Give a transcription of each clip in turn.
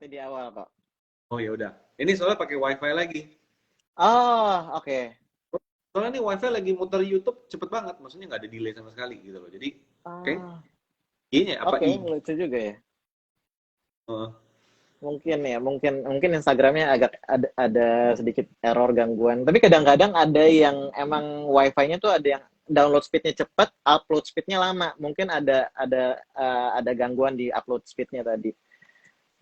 seperti di awal kok. Oh ya udah. Ini soalnya pakai WiFi lagi. Oh, oke. Soalnya nih WiFi lagi muter YouTube cepet banget, maksudnya nggak ada delay sama sekali gitu loh. Jadi, oke, Ah, IG-nya apa oke, IG? lucu juga ya. Eh, Mungkin ya, mungkin Instagramnya agak ada sedikit error gangguan. Tapi kadang-kadang ada yang emang wifi-nya tuh ada yang download speednya cepat, upload speednya lama. Mungkin ada gangguan di upload speednya tadi.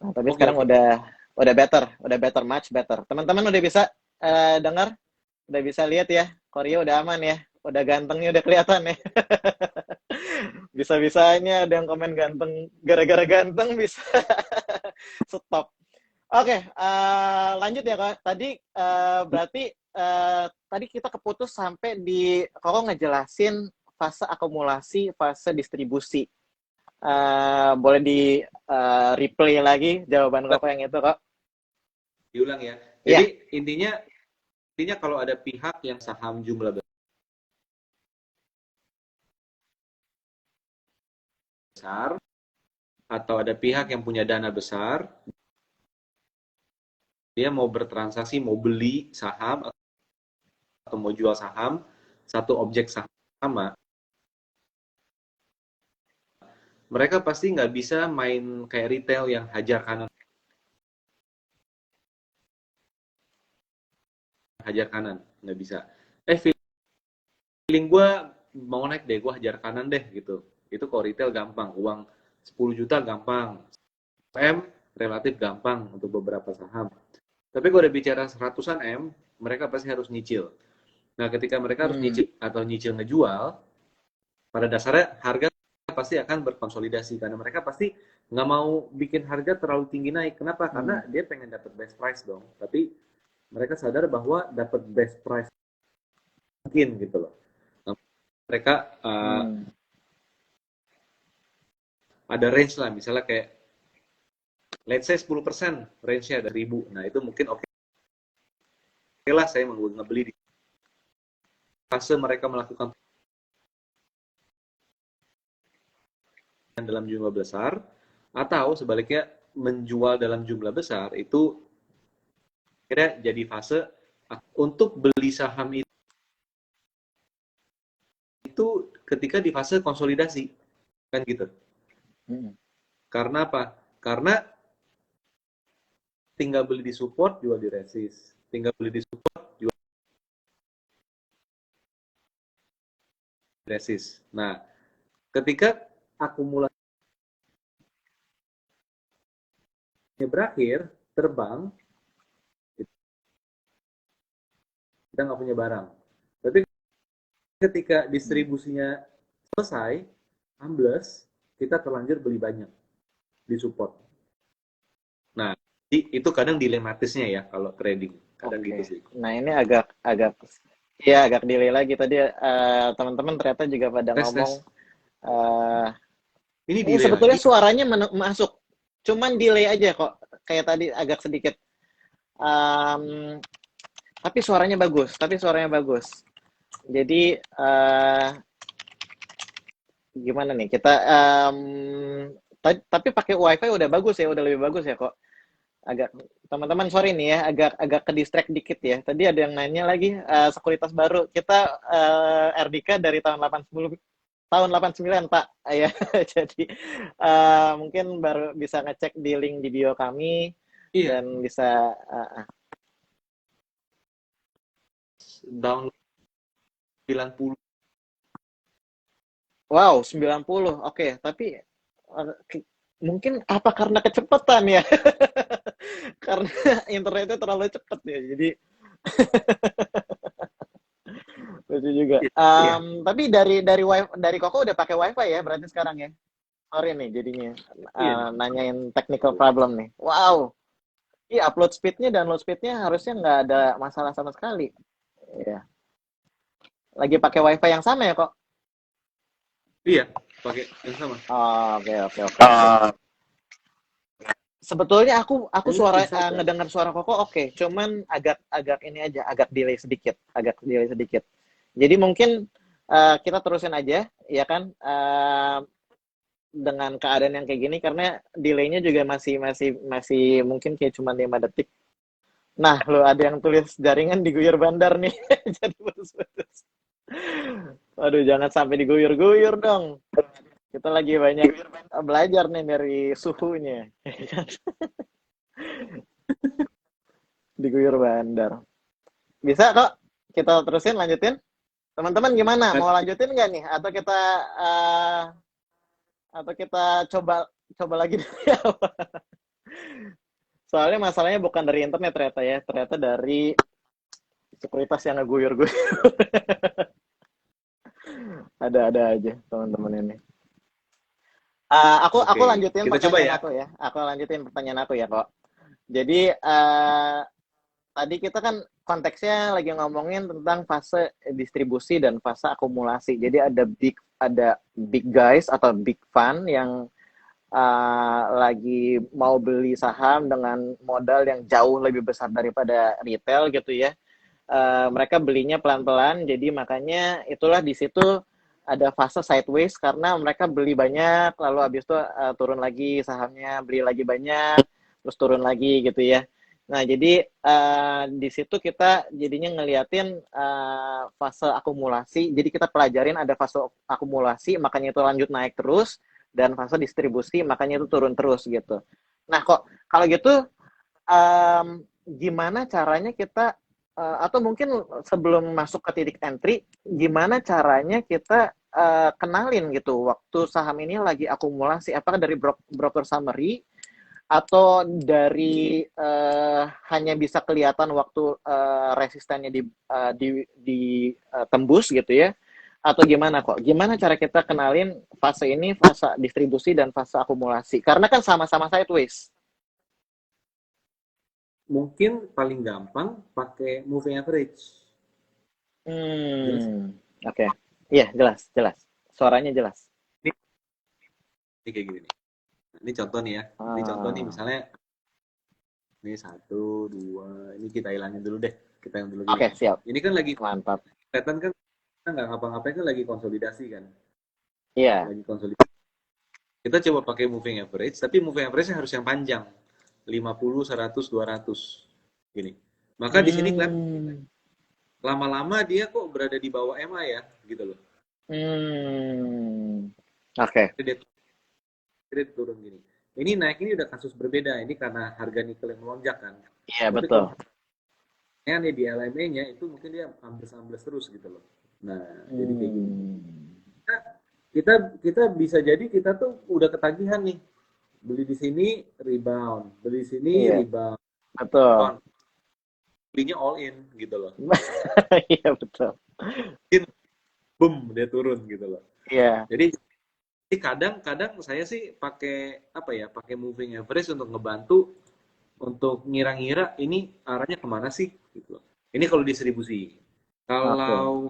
Nah, tapi oke sekarang oke. udah better, much better. Teman-teman udah bisa dengar, udah bisa lihat ya. Korea udah aman ya, udah gantengnya udah kelihatan ya. Bisa-bisanya ada yang komen ganteng, gara-gara ganteng bisa stop. Oke, lanjut ya Kak. Tadi berarti tadi kita keputus sampai di Koko ngejelasin fase akumulasi, fase distribusi. Boleh di replay lagi jawaban Koko yang itu, Kak? Diulang ya. Iya, Jadi intinya kalau ada pihak yang saham jumlah besar atau ada pihak yang punya dana besar, dia mau bertransaksi, mau beli saham atau mau jual saham, satu objek saham sama, mereka pasti nggak bisa main kayak retail yang hajar kanan, nggak bisa. Feeling gue mau naik deh, gue hajar kanan deh gitu. Itu kalau retail gampang, uang 10 juta gampang, M relatif gampang untuk beberapa saham. Tapi kalau udah bicara seratusan M, mereka pasti harus nyicil. Nah, ketika mereka harus hmm. nyicil atau nyicil ngejual, pada dasarnya harga pasti akan berkonsolidasi karena mereka pasti nggak mau bikin harga terlalu tinggi naik. Kenapa? Hmm. Karena dia pengen dapat best price dong. Tapi mereka sadar bahwa dapat best price mungkin gitu loh. Nah, mereka Hmm. ada range lah, misalnya kayak let's say 10% range-nya ada 1.000. Nah, itu mungkin oke lah saya ngebeli di fase mereka melakukan dalam jumlah besar, atau sebaliknya menjual dalam jumlah besar, itu kira jadi fase untuk beli saham itu ketika di fase konsolidasi, kan gitu. Hmm. Karena apa? Karena tinggal beli di support, jual di resist. Tinggal beli di support, jual di resist. Nah, ketika akumulasinya berakhir, terbang, kita nggak punya barang. Tapi ketika Hmm. distribusinya selesai, ambles, kita terlanjur beli banyak di support. Nah, itu kadang dilematisnya ya kalau trading. Kadang gitu Oke. sih. Nah, ini agak ya agak delay lagi tadi teman-teman ternyata juga pada Tes, ngomong tes. eh Ini ini delay sebetulnya lagi. suaranya masuk. Cuman delay aja kok. Kayak tadi agak sedikit. Em, tapi suaranya bagus. Jadi gimana nih kita tapi pakai wifi udah bagus ya, udah lebih bagus ya kok. Agak teman-teman sorry nih ya, agak agak ke distract dikit ya. Tadi ada yang nanya lagi sekuritas baru. Kita RDK dari tahun 89 Pak. Ya, jadi mungkin baru bisa ngecek di link di bio kami Iya, dan bisa download 90. wow 90. Oke, tapi mungkin apa karena kecepatan ya? Karena internetnya terlalu cepat ya. Jadi lucu juga. Iya, iya, Tapi dari Koko udah pakai wifi ya berarti sekarang ya. Sorry nih jadinya iya nih. nanyain technical problem nih. Wow. Iya upload speednya, download speednya harusnya nggak ada masalah sama sekali. Iya. Lagi pakai wifi yang sama ya kok? Iya, pakai yang sama. Oh, oke oke oke oke. Sebetulnya aku Ini suara insight ya. ngedengar suara Koko oke, cuman agak agak ini aja, agak delay sedikit. Jadi mungkin kita terusin aja, ya kan? dengan keadaan yang kayak gini karena delay-nya juga masih mungkin kayak cuma 5 detik. Nah, lo ada yang tulis jaringan diguyur bandar nih. Jadi putus-putus. Waduh, jangan sampai diguyur-guyur dong. Kita lagi banyak belajar nih dari suhunya. Diguyur bandar. Bisa kok kita terusin lanjutin. Teman-teman gimana? Mau lanjutin nggak nih? Uh, atau kita coba coba lagi dari awal? Soalnya masalahnya bukan dari internet ternyata ya, ternyata dari sekuritas yang ngeguyur-guyur. Ada aja teman-teman ini. Aku lanjutin kita coba pertanyaan ya. aku ya. Aku lanjutin pertanyaan aku ya kok. Jadi tadi kita kan konteksnya lagi ngomongin tentang fase distribusi dan fase akumulasi. Jadi ada big guys atau big fund yang lagi mau beli saham dengan modal yang jauh lebih besar daripada retail gitu ya. Mereka belinya pelan-pelan, jadi makanya itulah di situ ada fase sideways karena mereka beli banyak, lalu habis itu turun lagi sahamnya, beli lagi banyak, terus turun lagi gitu ya. Nah, jadi di situ kita jadinya ngeliatin fase akumulasi. Jadi kita pelajarin ada fase akumulasi, makanya itu lanjut naik terus, dan fase distribusi, makanya itu turun terus gitu. Nah, kok kalau gitu gimana caranya kita atau mungkin sebelum masuk ke titik entry, gimana caranya kita kenalin gitu waktu saham ini lagi akumulasi, apakah dari broker summary atau dari hanya bisa kelihatan waktu resistennya tembus gitu ya, atau gimana kok? Gimana cara kita kenalin fase ini, fase distribusi dan fase akumulasi? Karena kan sama-sama sideways. Mungkin paling gampang pakai moving average. Oke. Iya, jelas. Suaranya jelas. Ini kayak gini nih. Ini contoh nih ya. Ini contoh nih misalnya ini 1, 2, ini kita hilangin dulu deh. Kita yang dulu. Oke, siap. Ini kan lagi mantap. kelihatan kan kita nggak ngapa-ngapain kan lagi konsolidasi kan. Iya. Lagi konsolidasi. Kita coba pakai moving average, tapi moving average harus yang panjang. 50, 100, 200. Gini. Maka di sini kelihatan lama-lama dia kok berada di bawah MA ya, gitu loh. Oke. Dia turun gini. Ini naik ini udah kasus berbeda. Ini karena harga nikel yang melonjak kan. Iya, betul. Nih di LME-nya itu mungkin dia ambles-ambles terus gitu loh. Nah, jadi kayak gini. Kita bisa jadi kita tuh udah ketagihan nih. Beli di sini rebound, beli di sini rebound. Betul. Belinya all in gitu loh. Iya, betul. Boom, dia turun gitu loh. Iya. Jadi kadang-kadang saya sih pakai moving average untuk ngebantu untuk ngira-ngira ini arahnya kemana sih gitu loh. Ini kalau distribusi. Kalau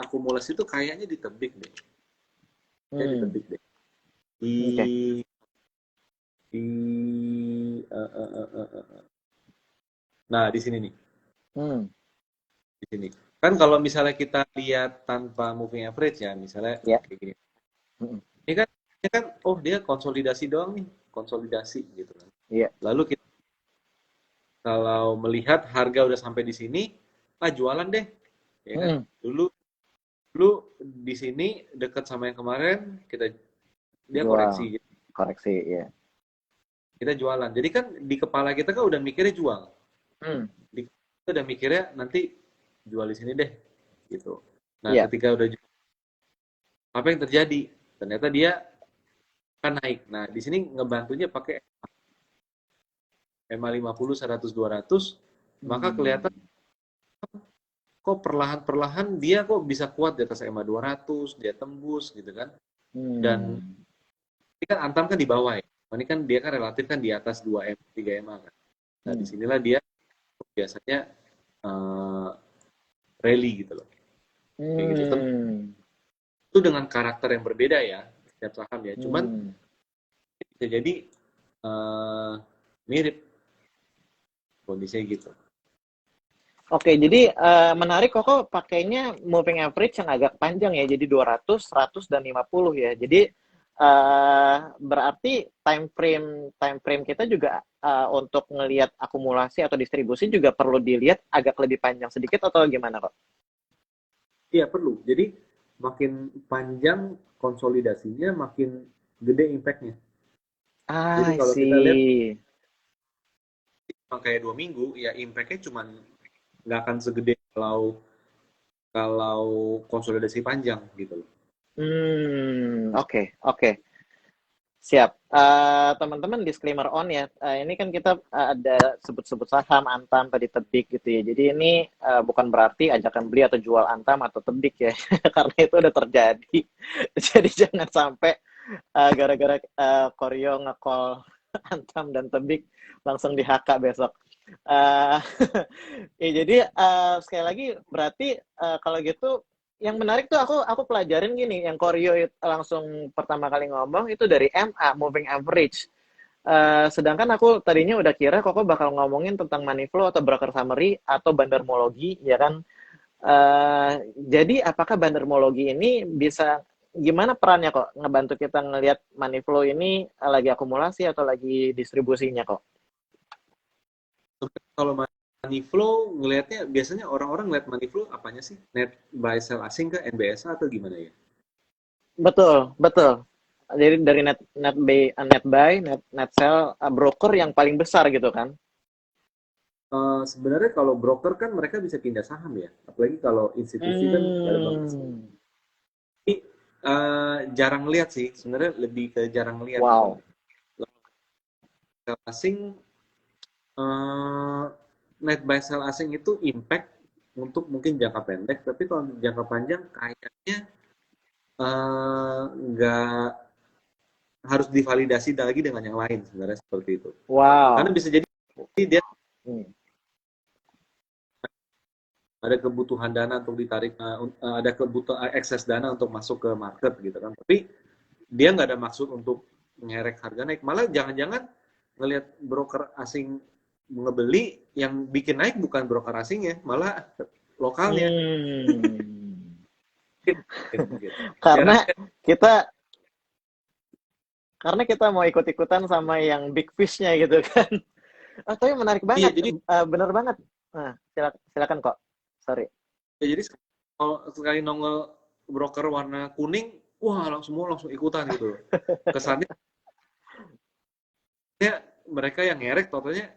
akumulasi itu kayaknya ditebik deh. Ditebik deh. Nah, di sini nih. Di sini. Kan kalau misalnya kita lihat tanpa moving average ya, misalnya kayak gini. Ini kan dia konsolidasi doang nih, konsolidasi gitu kan. Lalu kita kalau melihat harga udah sampai di sini, jualan deh. Ya kan? Dulu di sini dekat sama yang kemarin dia koreksi gitu. Koreksi, ya. Kita jualan. Jadi kan di kepala kita kan udah mikirnya jual. Kita udah mikirnya nanti jual di sini deh gitu. Nah, ketika udah jual, apa yang terjadi? Ternyata dia akan naik. Nah, di sini ngebantunya pakai EMA 50, 100, 200, maka kelihatan kok perlahan-perlahan dia kok bisa kuat di atas EMA 200, dia tembus gitu kan. Dan ini kan Antam kan di bawah ya. Ini kan dia kan relatif kan di atas 2 EMA, 3 EMA kan. Nah, disinilah dia biasanya rally gitu loh. Kayak gitu. Itu dengan karakter yang berbeda ya, setiap saham ya. Cuman bisa jadi mirip kondisinya gitu. Oke, jadi menarik kok pakainya moving average yang agak panjang ya. Jadi 200, 100, dan 50 ya. Jadi berarti time frame kita juga untuk ngelihat akumulasi atau distribusi juga perlu dilihat agak lebih panjang sedikit atau gimana kok? Iya, perlu. Jadi makin panjang konsolidasinya, makin gede impact-nya. Jadi I kalau kita lihat see. cuma kayak 2 minggu, ya impact-nya cuma nggak akan segede kalau kalau konsolidasi panjang gitu loh. Oke, oke. Siap. Teman-teman disclaimer on ya. Ini kan kita ada sebut-sebut saham, Antam, tadi Tebik gitu ya. Jadi ini bukan berarti ajakan beli atau jual Antam atau Tebik ya. Karena itu udah terjadi. Jadi jangan sampai gara-gara Koryo nge-call Antam dan Tebik langsung di-HK besok. Eh, ya, jadi sekali lagi berarti kalau gitu yang menarik tuh aku pelajarin gini, yang Koryo langsung pertama kali ngomong itu dari MA, moving average. Sedangkan aku tadinya udah kira Koko bakal ngomongin tentang money flow atau broker summary atau bandarmologi, ya kan? Jadi apakah bandarmologi ini bisa gimana perannya kok ngebantu kita ngelihat money flow ini lagi akumulasi atau lagi distribusinya kok? Kalau money flow ngelihatnya biasanya orang-orang ngeliat money flow apanya sih? Net buy sell asing ke NBSA atau gimana ya? Betul, betul. Jadi dari net buy, net sell, broker yang paling besar gitu kan? Sebenarnya kalau broker kan mereka bisa pindah saham ya, apalagi kalau institusi kan nggak ada banget. Hmm, Ini jarang lihat sih, sebenarnya lebih ke jarang lihat gitu. wow. Sell asing, eh, net buy sell asing itu impact untuk mungkin jangka pendek, tapi kalau jangka panjang kayaknya nggak harus divalidasi lagi dengan yang lain sebenarnya seperti itu. Karena Wow. bisa jadi dia Hmm. ada kebutuhan dana untuk ditarik, ada kebutuhan excess dana untuk masuk ke market gitu kan. Tapi dia nggak ada maksud untuk ngerek harga naik. Malah jangan-jangan ngelihat broker asing ngebeli yang bikin naik bukan broker asingnya, malah lokalnya. Hmm. Mungkin. Dia Karena rasa, kita karena kita mau ikut-ikutan sama yang big fish-nya gitu kan. Tapi menarik iya banget, jadi bener banget. Nah, silakan kok. Sorry. ya, jadi kalau sekali nongol broker warna kuning, wah semua langsung ikutan gitu. Kesannya mereka yang ngerek, totalnya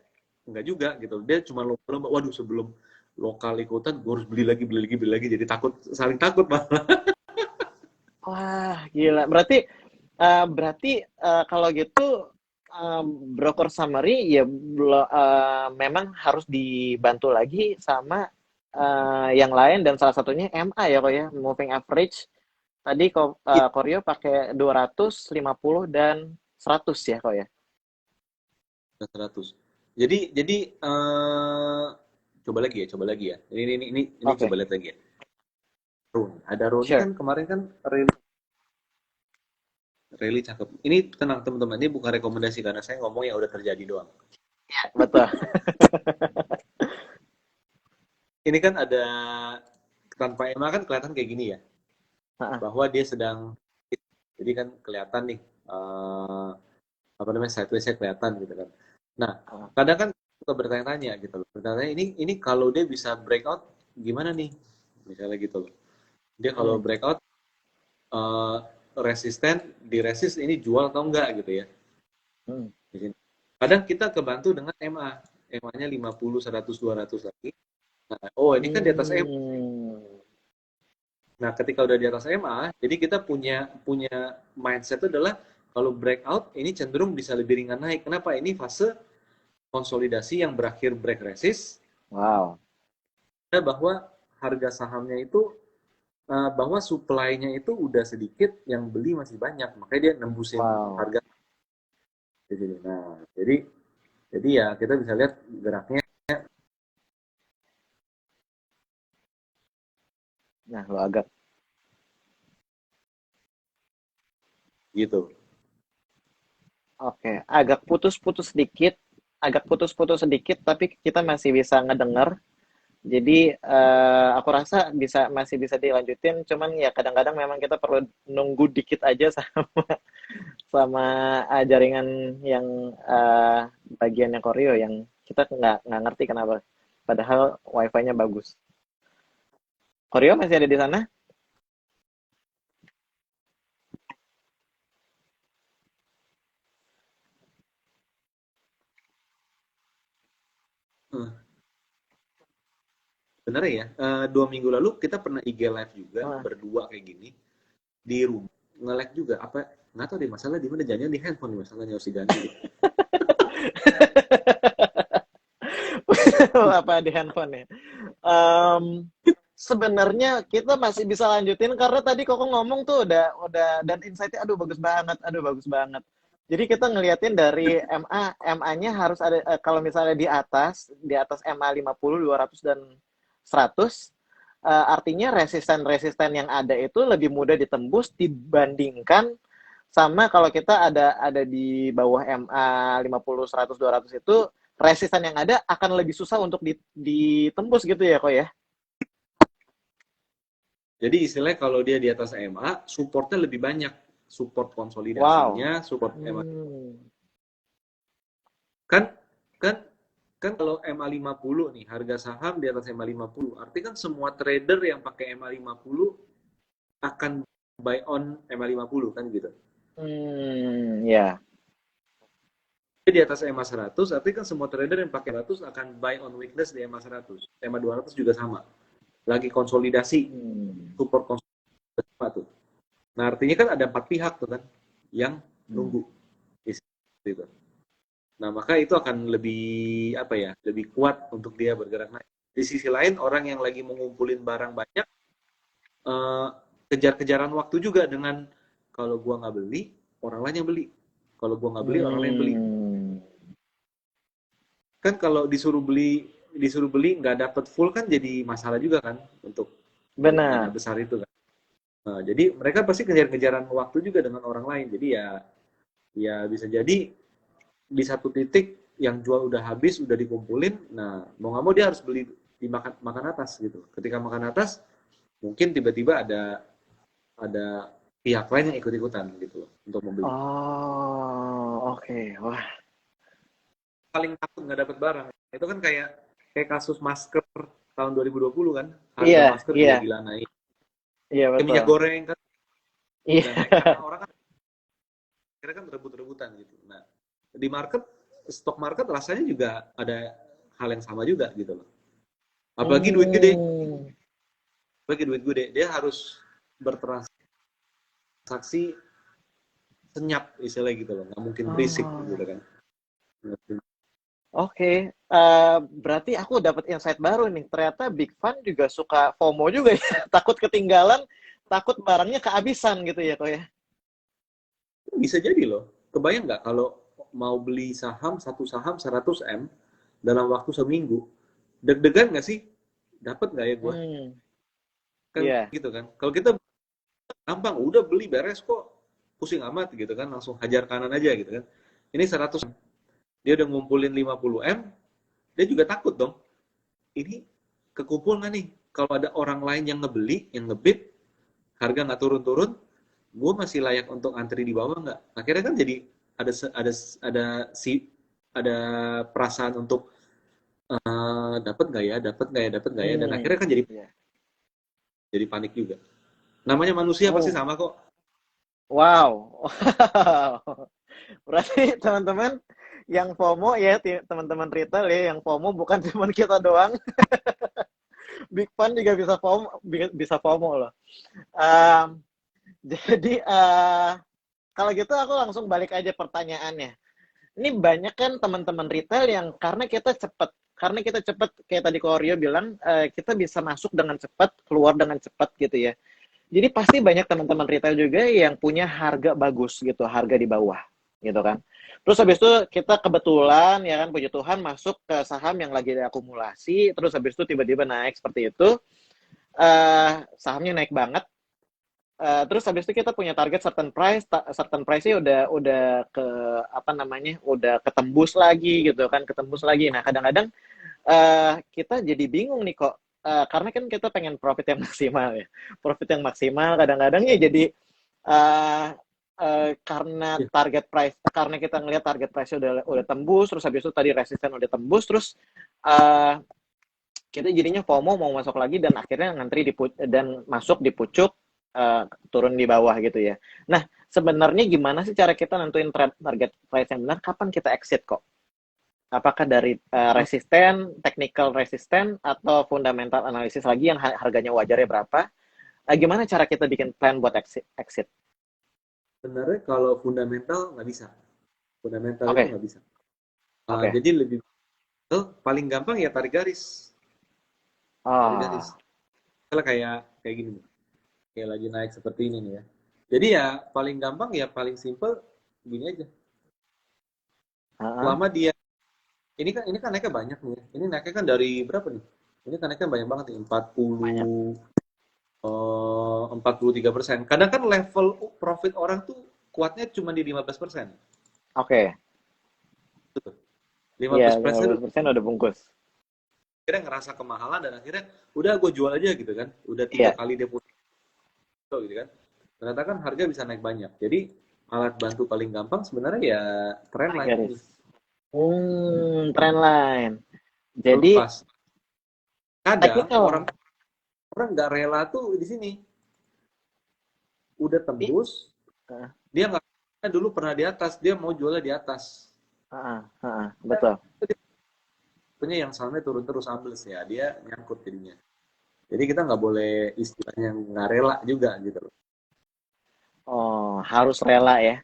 enggak juga gitu. Dia cuma lomba-lomba, waduh sebelum lokal ikutan, gue harus beli lagi, jadi takut, saling takut malah. Wah, gila. Berarti kalau gitu broker summary ya memang harus dibantu lagi sama yang lain dan salah satunya MA ya kok ya, moving average. Tadi kok Iya, Koryo pakai 250 dan 100 ya kok ya. 100. Jadi coba lagi ya. Ini coba Oke, lihat lagi ya. Rune. Ada Rune sure. kan kemarin kan Rally cakep. Ini tenang teman-teman, ini bukan rekomendasi karena saya ngomong yang udah terjadi doang. Betul. Ini kan ada tanpa EMA kan kelihatan kayak gini ya, Heeh. bahwa dia sedang, jadi kan kelihatan nih, apa namanya, sideways-nya kelihatan gitu kan. Nah, Heeh. kadang kan suka bertanya-tanya gitu loh. Bertanya ini kalau dia bisa breakout gimana nih? Misalnya gitu loh. Dia kalau Hmm. breakout eh, resisten, di resist ini jual atau enggak gitu ya. Hmm. Di sini. Kadang kita kebantu dengan MA. MA-nya 50, 100, 200 lagi. Nah, oh ini kan di atas MA. Hmm. Nah, ketika udah di atas MA, jadi kita punya punya mindset itu adalah kalau breakout ini cenderung bisa lebih ringan naik. Kenapa? Ini fase konsolidasi yang berakhir break resist, Wow. bahwa harga sahamnya itu, bahwa supply-nya itu udah sedikit, yang beli masih banyak, makanya dia nembusin Wow. harga di sini. Nah, jadi ya kita bisa lihat geraknya Nah, lo agak gitu. oke, agak putus-putus sedikit, tapi kita masih bisa ngedengar. Jadi aku rasa masih bisa dilanjutin, cuman ya kadang-kadang memang kita perlu nunggu dikit aja sama jaringan yang bagiannya Koreo yang kita nggak ngerti kenapa. Padahal wifi-nya bagus. Koreo masih ada di sana? Eh, Bener ya, 2 minggu lalu kita pernah IG live juga Wah. berdua kayak gini di rumah, nge-lag juga apa, nggak tahu deh masalah di mana, jangan di handphone nih masalahnya, harus diganti deh. Apa di handphone ya? Sebenarnya kita masih bisa lanjutin karena tadi Koko ngomong tuh udah dan insight-nya aduh bagus banget. Jadi kita ngeliatin dari MA-nya harus ada kalau misalnya di atas MA 50, 200 dan 100 artinya resisten-resisten yang ada itu lebih mudah ditembus dibandingkan sama kalau kita ada di bawah MA 50, 100, 200 itu resisten yang ada akan lebih susah untuk ditembus gitu ya kok ya. Jadi istilahnya kalau dia di atas MA, supportnya lebih banyak, support Wow. konsolidasinya, support MA. Hmm. Kan kan kan kalau MA 50 nih, harga saham di atas MA 50, artinya kan semua trader yang pakai MA 50 akan buy on MA 50 kan gitu. Ya. Di atas EMA 100, artinya kan semua trader yang pakai 100 akan buy on weakness di EMA 100. EMA 200 juga sama. Lagi konsolidasi, Hmm. support konsolidasi tuh. Nah, artinya kan ada 4 pihak tuh kan yang Hmm. nunggu. Gitu. Nah, maka itu akan lebih apa ya? Lebih kuat untuk dia bergerak naik. Di sisi lain, orang yang lagi mengumpulin barang banyak, eh, kejar-kejaran waktu juga dengan kalau gua nggak beli, orang lain yang beli. Kalau gua nggak beli, orang lain beli. Hmm. Kan kalau disuruh beli nggak dapat full kan jadi masalah juga kan untuk dana Benar. besar itu kan. Nah, jadi mereka pasti kejar-kejaran waktu juga dengan orang lain. Jadi ya ya bisa jadi di satu titik yang jual udah habis, udah dikumpulin, nah mau nggak mau dia harus beli di makan atas gitu. Ketika makan atas, mungkin tiba-tiba ada pihak lain yang ikut-ikutan gitu loh untuk membeli. Oh, oke. Wah, Paling takut nggak dapat barang. Itu kan kayak kayak kasus masker tahun 2020 kan, harga iya, masker iya, gila-gila naik. iya Kayak minyak betul. goreng kan Iya. gila naik karena orang kan kira kan rebut-rebutan gitu. Nah, di stok market rasanya juga ada hal yang sama juga gitu loh. Apalagi duit gede, Hmm. apalagi duit gede, dia harus bertransaksi senyap istilahnya gitu loh, nggak mungkin berisik gitu Oh, kan. oke. Berarti aku dapat insight baru nih. Ternyata Big Fan juga suka FOMO juga ya. Takut ketinggalan, takut barangnya kehabisan gitu ya kok ya. Bisa jadi loh, kebayang nggak kalau mau beli satu saham 100 M dalam waktu seminggu, deg-degan nggak sih? Dapat nggak ya gue? Hmm. Kan Iya. gitu kan. Kalau kita gampang, udah beli beres kok, pusing amat gitu kan, langsung hajar kanan aja gitu kan. Ini 100, dia udah ngumpulin 50 M, dia juga takut dong. Ini kekumpul nggak nih? Kalau ada orang lain yang ngebeli, yang ngebid, harga nggak turun-turun, gue masih layak untuk antri di bawah nggak? Akhirnya kan jadi ada ada ada perasaan untuk dapat nggak ya, dapat nggak ya, dapat nggak ya, dan akhirnya Hmm. kan Iya. jadi panik juga. Namanya manusia pasti Oh, sama kok. wow. Wow. Berarti teman-teman yang FOMO ya, teman-teman retail ya, yang FOMO bukan cuma kita doang. Big Fun juga bisa FOMO loh. Um, jadi kalau gitu aku langsung balik aja pertanyaannya. Ini banyak kan teman-teman retail yang karena kita cepat kayak tadi Korea bilang kita bisa masuk dengan cepat, keluar dengan cepat gitu ya. Jadi pasti banyak teman-teman retail juga yang punya harga bagus gitu, harga di bawah gitu kan. Terus habis itu kita kebetulan ya kan puji Tuhan masuk ke saham yang lagi diakumulasi, terus habis itu tiba-tiba naik seperti itu. Sahamnya naik banget. Terus habis itu kita punya target certain price-nya udah ke apa namanya? Udah ketembus lagi gitu kan, ketembus lagi. Nah, kadang-kadang kita jadi bingung nih kok. Karena kan kita pengen profit yang maksimal ya. Profit yang maksimal kadang-kadang ya jadi eh karena Iya. karena kita ngelihat target price udah tembus, terus habis itu tadi resisten udah tembus, terus eh kita jadinya FOMO mau masuk lagi dan akhirnya ngantri dan masuk di pucuk, turun di bawah gitu ya. Nah, sebenarnya gimana sih cara kita nentuin target price yang benar? Kapan kita exit kok? Apakah dari resisten, technical resisten, atau fundamental analysis lagi yang harganya wajarnya berapa? Gimana cara kita bikin plan buat exit? Sebenarnya kalau fundamental nggak bisa. Fundamental itu Oke, nggak bisa. oke. Jadi lebih paling gampang ya tarik garis. Tarik garis. Oh, Misalnya kayak kayak gini nih. Kayak lagi naik seperti ini nih ya. Jadi ya paling gampang ya paling simple gini aja. heeh, Selama dia ini kan naiknya banyak nih ya. Ini naiknya kan dari berapa nih? Ini kan naiknya banyak banget nih, banyak. 43%. Kadang kan level profit orang tuh kuatnya cuma di 15%. Oke, iya, 15% 15% udah bungkus. akhirnya ngerasa kemahalan dan akhirnya udah gue jual aja gitu kan. Udah 3 Iya, kali deposito gitu kan. Ternyata kan harga bisa naik banyak. Jadi alat bantu paling gampang sebenarnya ya trend tarik line garis. ini. Trendline. Jadi, Terlepas. Kadang orang technical. orang nggak rela tuh di sini. Udah I, tembus, uh, dia nggak dulu pernah di atas, dia mau jualnya di atas. betul. Punya yang sahamnya turun terus ambles ya, dia nyangkut jadinya. Jadi kita nggak boleh istilahnya nggak rela juga gitu loh. Oh, harus rela ya.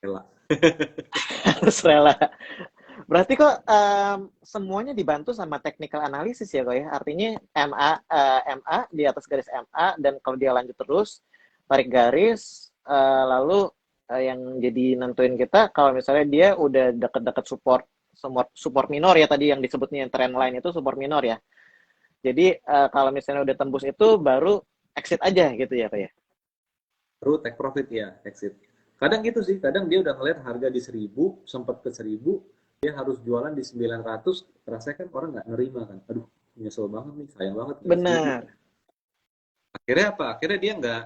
Rela. Harus rela. Berarti kok semuanya dibantu sama technical analysis ya kok ya. Artinya MA di atas garis MA dan kalau dia lanjut terus tarik garis lalu yang jadi nentuin kita kalau misalnya dia udah deket-deket support minor ya tadi yang disebutnya trend line itu support minor ya. Jadi kalau misalnya udah tembus itu baru exit aja gitu ya kak ya. Baru take profit ya, exit. Kadang gitu sih, kadang dia udah ngeliat harga di 1000, sempat ke 1000, dia harus jualan di 900, rasanya kan orang nggak nerima kan. Aduh, nyesel banget nih, sayang banget nggak 1000. Benar. Akhirnya apa? Akhirnya dia nggak,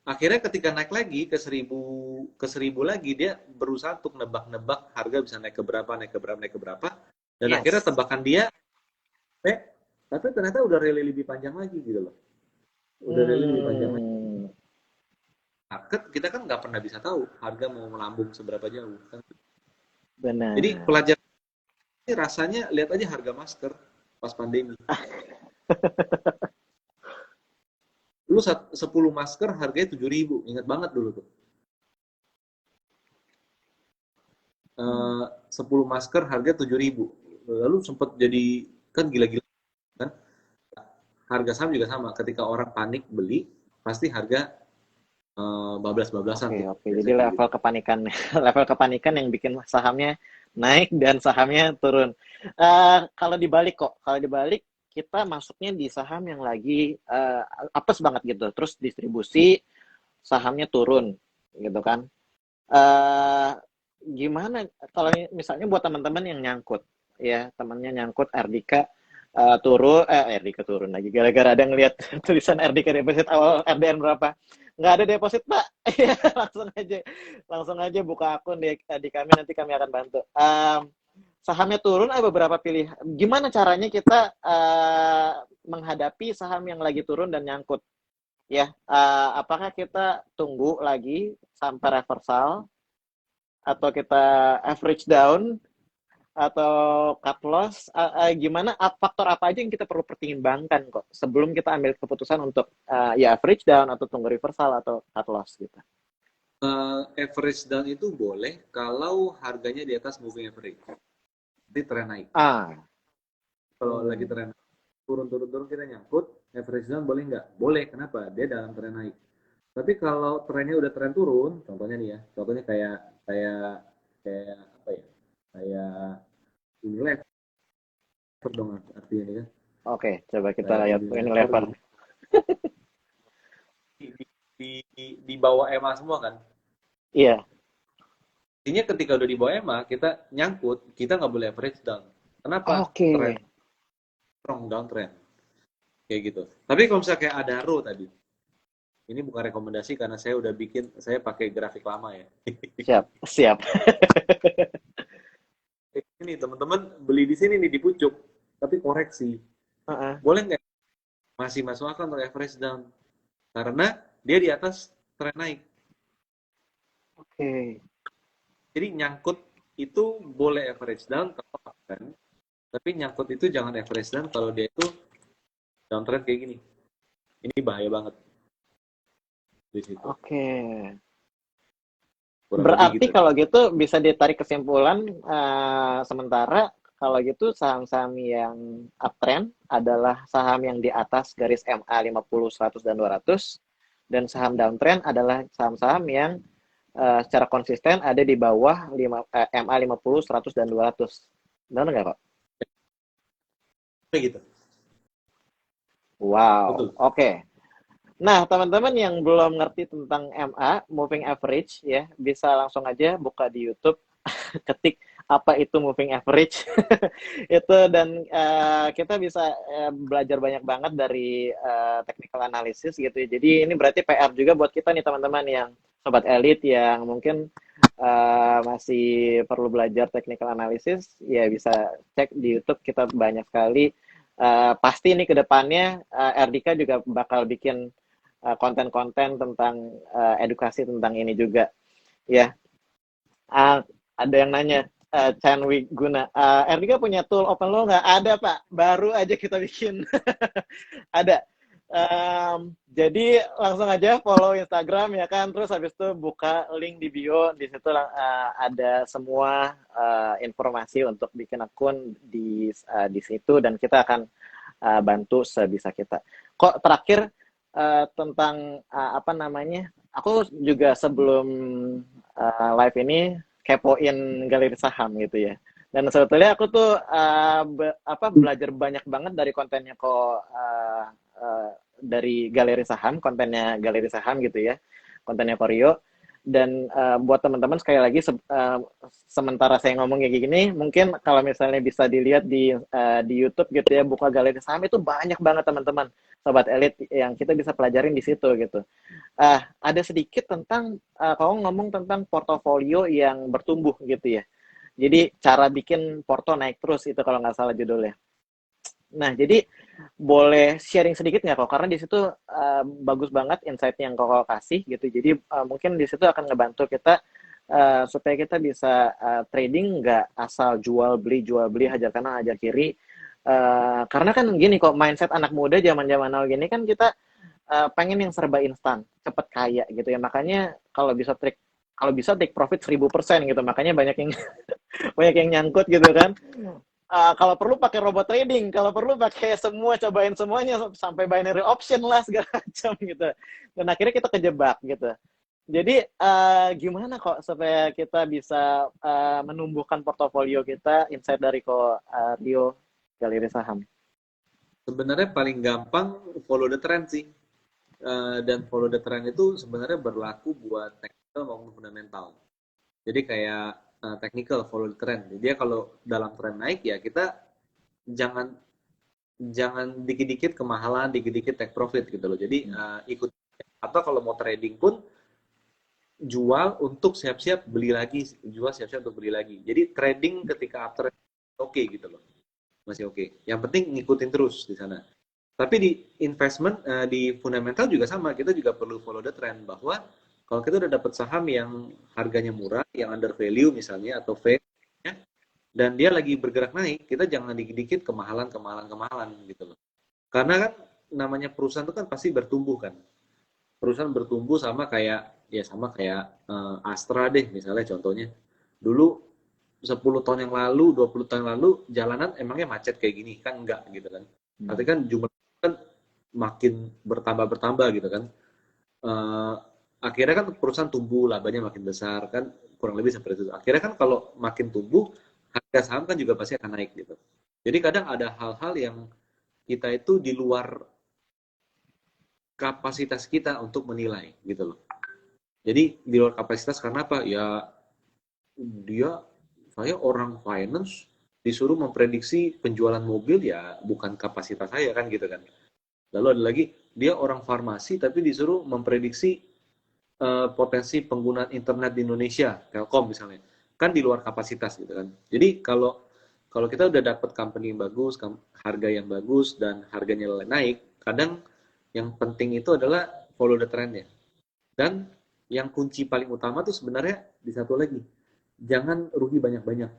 akhirnya ketika naik lagi ke 1000 lagi, dia berusaha untuk nebak-nebak harga bisa naik ke berapa, naik ke berapa, naik ke berapa. Dan akhirnya Yes. tebakan dia, eh, tapi ternyata udah rally lebih panjang lagi gitu loh. Udah rally lebih panjang lagi. Hmm, Market kita kan nggak pernah bisa tahu harga mau melambung seberapa jauh kan. Jadi benar. pelajaran ini rasanya lihat aja harga masker pas pandemi. Dulu 10 masker harganya 7.000, ingat banget dulu tuh. 10 masker harga 7.000. Lalu sempat jadi kan gila-gila kan. Harga saham juga sama. Ketika orang panik beli, pasti harga bablas-bablasan Oke, tuh oke. Jadi biasanya kayak level gitu. kepanikan, level kepanikan yang bikin sahamnya naik dan sahamnya turun. Kalau dibalik kok, kalau dibalik kita masuknya di saham yang lagi apes banget gitu, terus distribusi sahamnya turun, gitu kan? eh Gimana kalau misalnya buat teman-teman yang nyangkut, ya temannya nyangkut RDK RDK turun lagi gara-gara ada ngelihat tulisan RDK deposit awal RDN berapa, nggak ada deposit pak. Ya, langsung aja buka akun di kami, nanti kami akan bantu. Sahamnya turun, ada beberapa pilihan gimana caranya kita menghadapi saham yang lagi turun dan nyangkut ya. Apakah kita tunggu lagi sampai reversal atau kita average down atau cut loss, gimana faktor apa aja yang kita perlu pertimbangkan kok sebelum kita ambil keputusan untuk ya average down atau tunggu reversal atau cut loss gitu. Average down itu boleh kalau harganya di atas moving average. Nanti tren naik. Ah, Kalau lagi hmm, tren turun-turun kita nyangkut, average down boleh nggak? Boleh. Kenapa? Dia dalam tren naik. Tapi kalau trennya udah tren turun, contohnya nih ya, contohnya kayak kayak kayak apa ya? Kayak Unilever dong artinya ini kan. oke, coba kita Kayak lihat ini Unilever lever. di bawah EMA semua kan. Iya. Intinya ketika udah di bawah EMA, kita nyangkut, kita nggak boleh average down. Kenapa? Oke. Trend strong downtrend kayak gitu. Tapi kalau misalnya kayak Adaro tadi, ini bukan rekomendasi karena saya pakai grafik lama ya. Siap, siap. Ini teman-teman beli di sini nih di pucuk, tapi koreksi. Heeh. Boleh nggak? Masih masuk akal untuk average down. Karena dia di atas tren naik. Oke. Jadi nyangkut itu boleh average down kalau uptrend, tapi nyangkut itu jangan average down kalau dia itu downtrend kayak gini. Ini bahaya banget di situ. Oke. Kurang lebih Berarti gitu. kalau gitu bisa ditarik kesimpulan sementara kalau gitu saham-saham yang uptrend adalah saham yang di atas garis MA 50, 100 dan 200 dan saham downtrend adalah saham-saham yang secara konsisten ada di bawah MA 50, 100 dan 200. Benar nggak, Pak? Kayak gitu. Wow, Betul. oke. Nah, teman-teman yang belum ngerti tentang MA, moving average ya, bisa langsung aja buka di YouTube, ketik apa itu moving average. Itu dan kita bisa belajar banyak banget dari technical analysis gitu ya. Jadi ini berarti PR juga buat kita nih teman-teman yang sobat elit yang mungkin masih perlu belajar technical analysis, ya bisa cek di YouTube, kita banyak sekali. Pasti nih ke depannya RDK juga bakal bikin konten-konten tentang edukasi tentang ini juga ya. Ada yang nanya, Chan Wiguna, RDK punya tool OpenLaw nggak? Ada Pak, baru aja kita bikin. Ada. Jadi langsung aja follow Instagram ya kan, terus habis itu buka link di bio, di situ ada semua informasi untuk bikin akun di situ dan kita akan bantu sebisa kita. Kok terakhir tentang apa namanya? Aku juga sebelum live ini kepoin galeri saham gitu ya. Dan sebetulnya aku tuh belajar banyak banget dari kontennya kok dari galeri saham, kontennya galeri saham gitu ya, kontennya Korio. Dan buat teman-teman sekali lagi sementara saya ngomong kayak gini, mungkin kalau misalnya bisa dilihat di YouTube gitu ya, buka galeri saham itu banyak banget teman-teman sobat elit yang kita bisa pelajarin di situ gitu. Ada sedikit tentang kalau ngomong tentang portofolio yang bertumbuh gitu ya. Jadi cara bikin porto naik terus itu kalau nggak salah judulnya. Nah, jadi boleh sharing sedikit nggak kok? Karena di situ bagus banget insight yang kok kasih gitu. Jadi mungkin di situ akan ngebantu kita supaya kita bisa trading nggak asal jual beli hajar kanan hajar kiri. Karena kan gini kok mindset anak muda zaman-zaman now gini kan kita pengen yang serba instan, cepet kaya gitu ya. Makanya kalau bisa take profit 1000% gitu. Makanya banyak yang banyak yang nyangkut gitu kan. Kalau perlu pakai robot trading, kalau perlu pakai semua, cobain semuanya sampai binary option lah segala macam gitu. Dan akhirnya kita kejebak gitu. Jadi gimana kok supaya kita bisa menumbuhkan portofolio kita insight dari kok Rio Galeri Saham. Sebenarnya paling gampang follow the trend sih. Dan follow the trend itu sebenarnya berlaku buat technical maupun fundamental. Jadi kayak technical follow the trend. Dia kalau dalam trend naik ya kita jangan jangan dikit-dikit kemahalan, dikit-dikit take profit gitu loh. Jadi ikut atau kalau mau trading pun jual untuk siap-siap beli lagi, jual siap-siap untuk beli lagi. Jadi trading ketika uptrend oke gitu loh. Masih oke. Yang penting ngikutin terus di sana. Tapi di investment, di fundamental juga sama. Kita juga perlu follow the trend bahwa kalau kita udah dapat saham yang harganya murah, yang under value misalnya, atau fair, ya, dan dia lagi bergerak naik, kita jangan dikit-dikit kemahalan gitu loh. Karena kan namanya perusahaan itu kan pasti bertumbuh kan. Perusahaan bertumbuh sama kayak Astra deh misalnya contohnya. Dulu 10 tahun yang lalu, 20 tahun yang lalu jalanan emangnya macet kayak gini kan enggak gitu kan. Tapi kan jumlah kan makin bertambah gitu kan. Uh, Akhirnya kan perusahaan tumbuh, labanya makin besar kan, kurang lebih seperti itu. Akhirnya kan kalau makin tumbuh, harga saham kan juga pasti akan naik gitu. Jadi kadang ada hal-hal yang kita itu di luar kapasitas kita untuk menilai gitu loh. Jadi di luar kapasitas karena apa? Ya dia saya orang finance disuruh memprediksi penjualan mobil, ya bukan kapasitas saya kan gitu kan. Lalu ada lagi, dia orang farmasi tapi disuruh memprediksi potensi penggunaan internet di Indonesia, Telkom misalnya, kan di luar kapasitas gitu kan. Jadi kalau kalau kita udah dapat company yang bagus, harga yang bagus dan harganya naik, kadang yang penting itu adalah follow the trend-nya. Dan yang kunci paling utama tuh sebenarnya di satu lagi, jangan rugi banyak-banyak.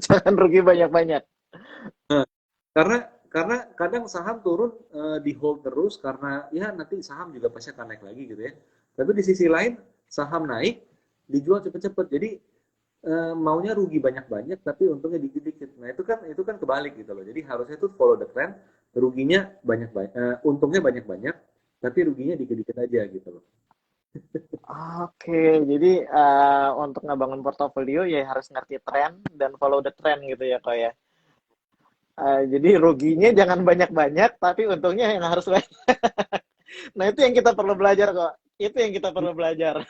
Jangan rugi banyak-banyak. Karena karena kadang saham turun di hold terus karena ya nanti saham juga pasti akan naik lagi gitu ya. Tapi di sisi lain saham naik dijual cepet-cepet. Jadi maunya rugi banyak-banyak tapi untungnya dikit-dikit. Nah, itu kan kebalik gitu loh. Jadi harusnya tuh follow the trend, ruginya banyak-banyak, untungnya banyak-banyak tapi ruginya dikit-dikit aja gitu loh. Oke, jadi untuk ngebangun portofolio ya harus ngerti tren dan follow the trend gitu ya kok ya. Jadi ruginya jangan banyak-banyak, tapi untungnya yang harus banyak. Nah itu yang kita perlu belajar kok. Itu yang kita perlu belajar.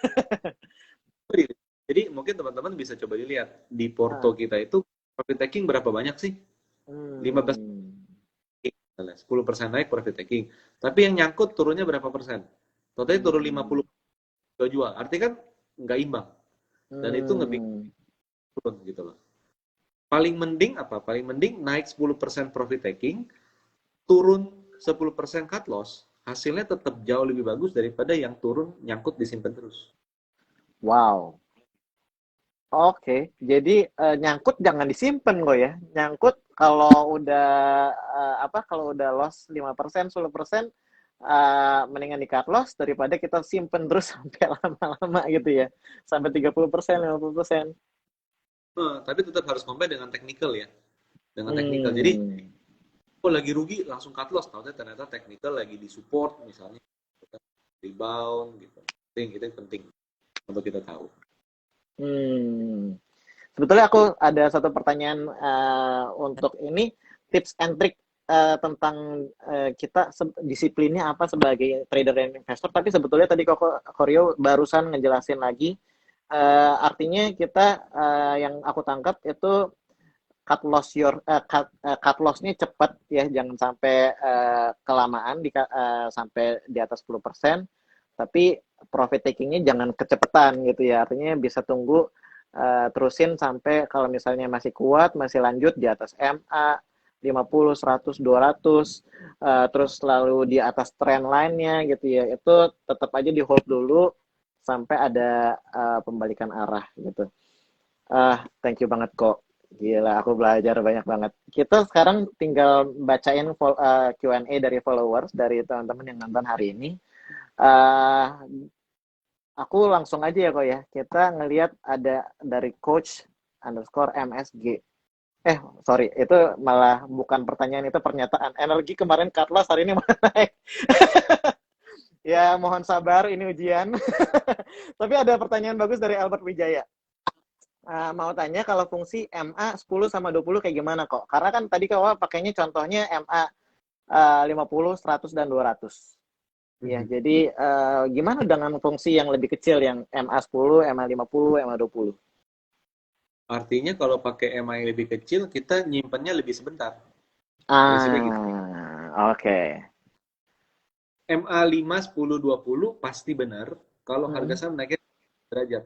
Jadi mungkin teman-teman bisa coba dilihat di Ah, porto kita itu profit taking berapa banyak sih? 15, hmm, 10% naik profit taking. Tapi yang nyangkut turunnya berapa persen? Totalnya turun 50 hmm, jual. Artinya kan nggak imbang. Dan itu ngebikin hmm. turun gitu loh. Paling mending apa? Paling mending naik 10% profit taking, turun 10% cut loss, hasilnya tetap jauh lebih bagus daripada yang turun nyangkut disimpan terus. Wow. Oke, jadi nyangkut jangan disimpan kok ya. Nyangkut kalau udah kalau udah loss 5%, 10%, mendingan di cut loss daripada kita simpen terus sampai lama-lama gitu ya. Sampai 30%, 50%. Tapi tetap harus compare dengan technical ya. Dengan technical. Jadi, Hmm. oh lagi rugi langsung cut loss. Tahu ternyata technical lagi di support misalnya. Rebound gitu. Itu yang penting untuk kita tahu. Hmm. Sebetulnya aku ada satu pertanyaan untuk ini tips and trick tentang kita disiplinnya apa sebagai trader dan investor. Tapi sebetulnya tadi kok Koryo barusan ngejelasin lagi. Artinya kita yang aku tangkap itu cut loss-nya cepat ya, jangan sampai kelamaan sampai di atas 10%, tapi profit taking-nya jangan kecepatan gitu ya. Artinya bisa tunggu terusin sampai kalau misalnya masih kuat, masih lanjut di atas MA 50, 100, 200, terus selalu di atas trend line-nya gitu ya. Itu tetap aja di hold dulu sampai ada pembalikan arah gitu. Thank you banget kok. Gila, aku belajar banyak banget. Kita sekarang tinggal bacain Q&A dari followers, dari teman-teman yang nonton hari ini. Uh, aku langsung aja ya kok ya. Kita ngelihat ada dari coach underscore MSG. Sorry, itu malah bukan pertanyaan, itu pernyataan. Energi kemarin Carlos, hari ini mana naik? Ya, mohon sabar, ini ujian. Tapi ada pertanyaan bagus dari Albert Wijaya. Mau tanya kalau fungsi MA 10 sama 20 kayak gimana kok? Karena kan tadi kau pakainya contohnya MA 50, 100, dan 200. Ya, jadi gimana dengan fungsi yang lebih kecil yang MA 10, MA 50, MA 20? Artinya kalau pakai EMA yang lebih kecil, kita nyimpannya lebih sebentar. Prinsipnya gitu. Oke. Okay. MA 5, 10, 20 pasti benar kalau harga Hmm. saham naiknya derajat.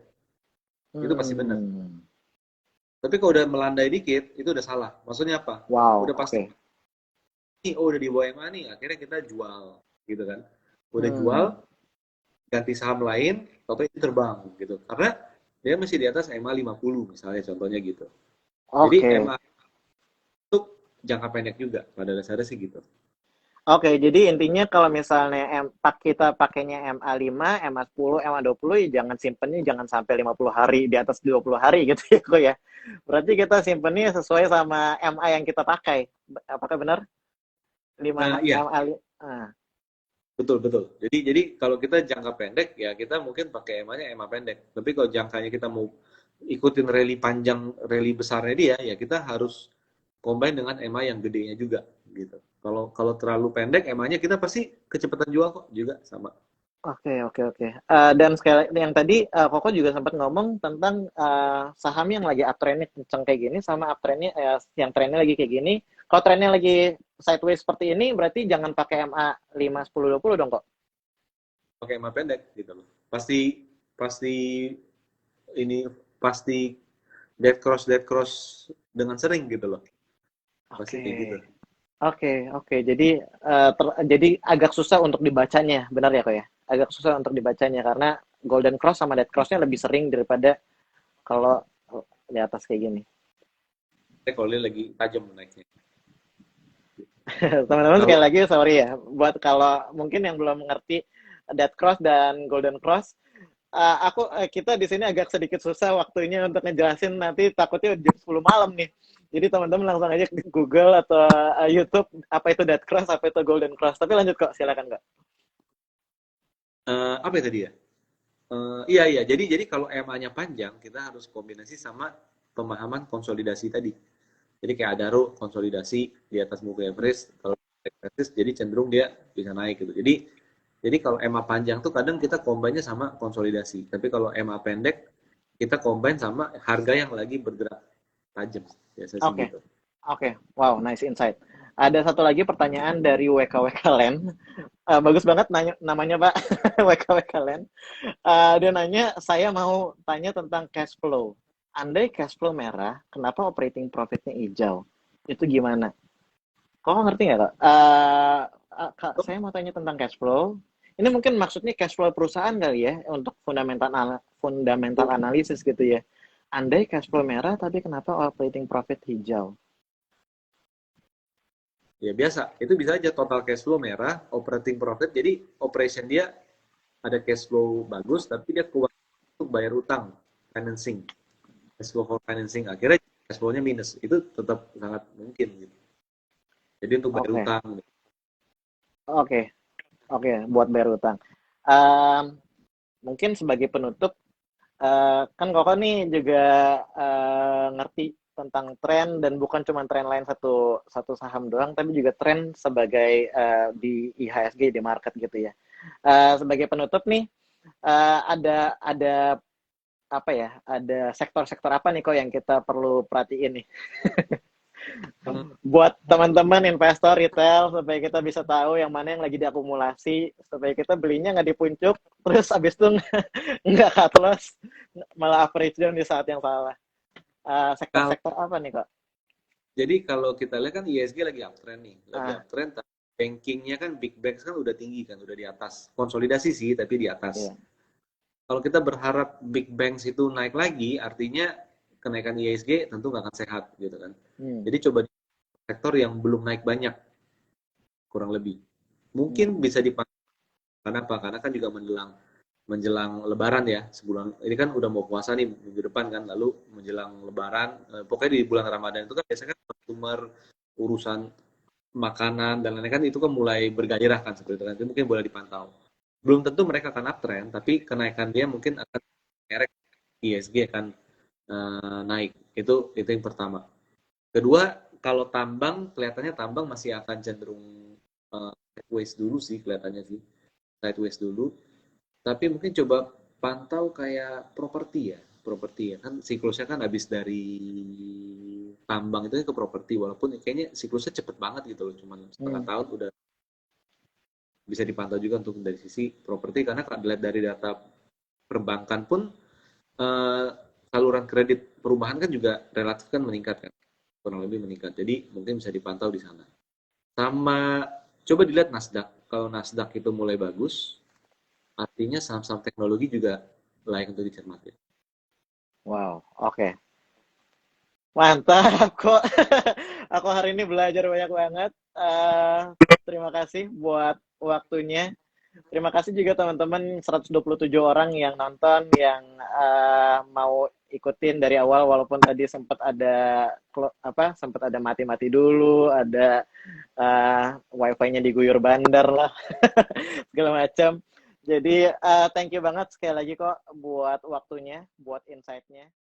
Itu pasti benar. Hmm. Tapi kalau udah melandai dikit, itu udah salah. Maksudnya apa? Wow, Udah oke. pasti Okay. nih, oh udah di bawah MA nih, akhirnya kita jual. Gitu kan. Udah jual, Hmm. ganti saham lain, atau itu terbang gitu. Karena dia masih di atas MA 50 misalnya contohnya gitu. Jadi Oke. MA untuk jangka pendek juga pada dasarnya sih gitu. Oke, jadi intinya kalau misalnya kita pakainya MA5, MA10, MA20, ya jangan simpennya jangan sampai 50 hari, di atas 20 hari gitu ya kok ya. Berarti kita simpennya sesuai sama MA yang kita pakai. Apakah benar? 5 Nah, iya, MA. betul betul. Jadi kalau kita jangka pendek ya kita mungkin pakai EMA-nya EMA pendek. Tapi kalau jangkanya kita mau ikutin rally panjang, rally besarnya dia, ya kita harus combine dengan EMA yang gedenya juga gitu. Kalau kalau terlalu pendek EMA-nya kita pasti kecepatan jual kok juga sama. Oke. Dan sekali yang tadi Koko juga sempat ngomong tentang saham yang lagi uptrendnya kenceng kayak gini sama uptrendnya yang trennya lagi kayak gini. Kalau trennya lagi sideways seperti ini, berarti jangan pakai MA 5, 10, 20 dong kok. Pakai emak pendek gitu loh. Pasti pasti ini pasti dead cross dengan sering gitu loh. Pasti Oke, kayak gitu. oke. Jadi agak susah untuk dibacanya, benar ya kok ya? Agak susah untuk dibacanya karena Golden Cross sama Dead Cross-nya lebih sering daripada kalau di atas kayak gini. Kalau dia lagi tajam naiknya. Teman-teman sekali Kalau lagi sorry ya, buat kalau mungkin yang belum mengerti Dead Cross dan Golden Cross, kita di sini agak sedikit susah waktunya untuk ngejelasin nanti takutnya jam 10 malam nih. Jadi teman-teman langsung aja di Google atau YouTube apa itu Dead Cross, apa itu Golden Cross. Tapi lanjut kok, silakan kok. apa ya tadi ya? Iya. Jadi kalau EMA-nya panjang, kita harus kombinasi sama pemahaman konsolidasi tadi. Jadi kayak Adaro konsolidasi di atas moving average, kalau average jadi cenderung dia bisa naik gitu. Jadi kalau EMA panjang tuh kadang kita combine-nya sama konsolidasi. Tapi kalau EMA pendek kita combine sama harga yang lagi bergerak tajam. Biasa sih Oke, gitu. oke. Wow, nice insight. Ada satu lagi pertanyaan dari WKWK Land. Bagus banget namanya Pak, WKWK Land. Dia nanya, saya mau tanya tentang cash flow. Andai cash flow merah, kenapa operating profitnya hijau? Itu gimana? Kok ngerti nggak, Kak? Kak, saya mau tanya tentang cash flow. Ini mungkin maksudnya cash flow perusahaan kali ya, untuk fundamental analisis gitu ya. Andai cash flow merah, tapi kenapa operating profit hijau? Ya biasa, itu bisa aja total cash flow merah, operating profit. Jadi operation dia ada cash flow bagus, tapi dia keluar untuk bayar utang, financing, cash flow for financing. Akhirnya cash flow-nya minus. Itu tetap sangat mungkin gitu. Jadi untuk bayar Oke, utang. oke, oke, buat bayar utang. Em, Mungkin sebagai penutup, kan Koko nih juga ngerti tentang tren dan bukan cuma tren lain satu satu saham doang, tapi juga tren sebagai di IHSG di market gitu ya. Sebagai penutup nih, ada apa ya? Ada sektor-sektor apa nih kok yang kita perlu perhatiin nih buat teman-teman investor retail supaya kita bisa tahu yang mana yang lagi diakumulasi supaya kita belinya nggak di puncuk terus abis itu nggak cut loss malah average down di saat yang salah. Kalau Sektor-sektor apa nih kok? Jadi kalau kita lihat kan ISG lagi uptrend nih, lagi Ah, uptrend. Bankingnya kan big banks kan udah tinggi kan, udah di atas. Konsolidasi sih, tapi di atas. iya. Kalau kita berharap big banks itu naik lagi, artinya kenaikan ISG tentu nggak akan sehat gitu kan. Hmm. Jadi coba di sektor yang belum naik banyak, kurang lebih. Mungkin Hmm. bisa dipantau. Karena apa? Karena kan juga menjelang menjelang Lebaran ya, sebulan. Ini kan udah mau puasa nih minggu depan kan, lalu menjelang Lebaran, pokoknya di bulan Ramadan itu kan biasanya kan consumer urusan makanan dan lain-lain kan itu kan mulai bergairah kan seperti itu kan. Itu mungkin boleh dipantau. Belum tentu mereka akan uptrend, tapi kenaikan dia mungkin akan merek ISG akan naik. Itu yang pertama. Kedua, kalau tambang kelihatannya tambang masih akan cenderung sideways dulu sih kelihatannya sih. Sideways dulu. Tapi mungkin coba pantau kayak properti ya. Properti ya kan siklusnya kan habis dari tambang itu ke properti walaupun kayaknya siklusnya cepet banget gitu loh cuman setengah Hmm. tahun udah bisa dipantau juga untuk dari sisi properti karena kalau dilihat dari data perbankan pun eh, saluran kredit perumahan kan juga relatif kan meningkat kan kurang lebih meningkat jadi mungkin bisa dipantau di sana sama coba dilihat Nasdaq kalau Nasdaq itu mulai bagus artinya saham-saham teknologi juga layak untuk dicermati. Wow, oke. Mantap kok. Aku hari ini belajar banyak banget. Terima kasih buat waktunya. Terima kasih juga teman-teman 127 orang yang nonton, yang mau ikutin dari awal walaupun tadi sempat ada mati-mati dulu, ada wifi-nya diguyur bandar lah, segala macam. Jadi thank you banget sekali lagi kok buat waktunya, buat insight-nya.